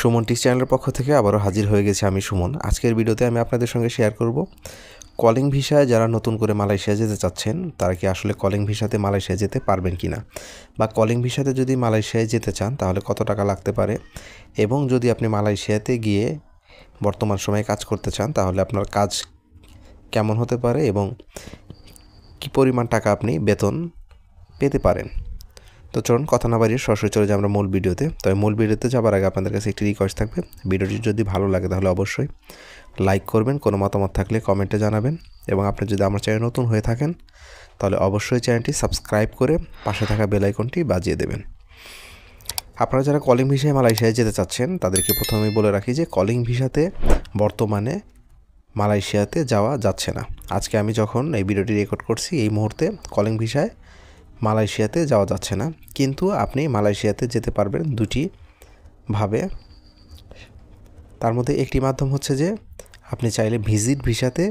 Suman tick চ্যানেলের পক্ষ থেকে আবারও হাজির হয়ে গেছি আমি সুমন। আজকের ভিডিওতে আমি আপনাদের সঙ্গে শেয়ার করব কলিং ভিসায় যারা নতুন করে মালয়েশিয়া যেতে চাচ্ছেন তারা কি আসলে কলিং ভিসাতে মালয়েশিয়া যেতে পারবেন কি না, বা কলিং ভিসাতে যদি মালয়েশিয়ায় যেতে চান তাহলে কত টাকা লাগতে পারে, এবং যদি আপনি মালয়েশিয়াতে গিয়ে বর্তমান সময়ে কাজ করতে চান তাহলে আপনার কাজ কেমন হতে পারে এবং কী পরিমাণ টাকা আপনি বেতন পেতে পারেন। তো চলুন কথা না বাড়িয়ে সরাসরি চলে যাই আমরা মূল ভিডিওতে। তবে মূল ভিডিওতে যাবার আগে আপনাদের কাছে একটি রিকোয়েস্ট থাকবে, ভিডিওটি যদি ভালো লাগে তাহলে অবশ্যই লাইক করবেন, কোনো মতামত থাকলে কমেন্টে জানাবেন, এবং আপনি যদি আমার চ্যানেল নতুন হয়ে থাকেন তাহলে অবশ্যই চ্যানেলটি সাবস্ক্রাইব করে পাশে থাকা বেল আইকনটি বাজিয়ে দেবেন। আপনারা যারা কলিং ভিসায় মালয়েশিয়ায় যেতে চাচ্ছেন তাদেরকে প্রথমেই বলে রাখি যে কলিং ভিসাতে বর্তমানে মালয়েশিয়াতে যাওয়া যাচ্ছে না। আজকে আমি যখন এই ভিডিওটি রেকর্ড করছি এই মুহূর্তে কলিং ভিসায় মালয়েশিয়াতে যাওয়া যাচ্ছে না, কিন্তু আপনি মালয়েশিয়াতে যেতে পারবেন দুটি ভাবে। তার মধ্যে একটি মাধ্যম হচ্ছে যে আপনি চাইলে ভিজিট ভিসাতে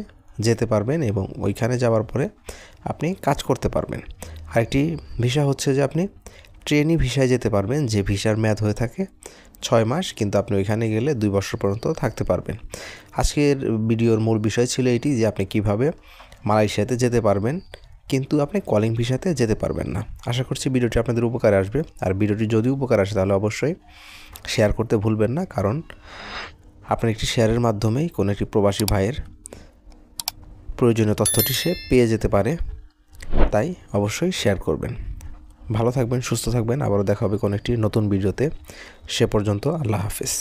যেতে পারবেন এবং ওইখানে যাওয়ার পরে আপনি কাজ করতে পারবেন। আরেকটি ভিসা হচ্ছে যে আপনি ট্রেনি ভিসায় যেতে পারবেন, যে ভিসার মেয়াদ হয়ে থাকে 6 মাস, কিন্তু আপনি ওইখানে গেলে 2 বছর পর্যন্ত থাকতে পারবেন। আজকের ভিডিওর মূল বিষয় ছিল এটি যে আপনি কিভাবে মালয়েশিয়াতে যেতে পারবেন কিন্তু আপনি কলিং ভিসাতে যেতে পারবেন না। আশা করছি ভিডিওটি আপনাদের উপকারে আসবে, আর ভিডিওটি যদি উপকার আসে তাহলে অবশ্যই শেয়ার করতে ভুলবেন না, কারণ আপনার একটি শেয়ারের মাধ্যমেই কোনো একটি প্রবাসী ভাইয়ের প্রয়োজনীয় তথ্যটি সে পেয়ে যেতে পারে, তাই অবশ্যই শেয়ার করবেন। ভালো থাকবেন, সুস্থ থাকবেন, আবারও দেখা হবে কোনো একটি নতুন ভিডিওতে। সে পর্যন্ত আল্লাহ হাফেজ।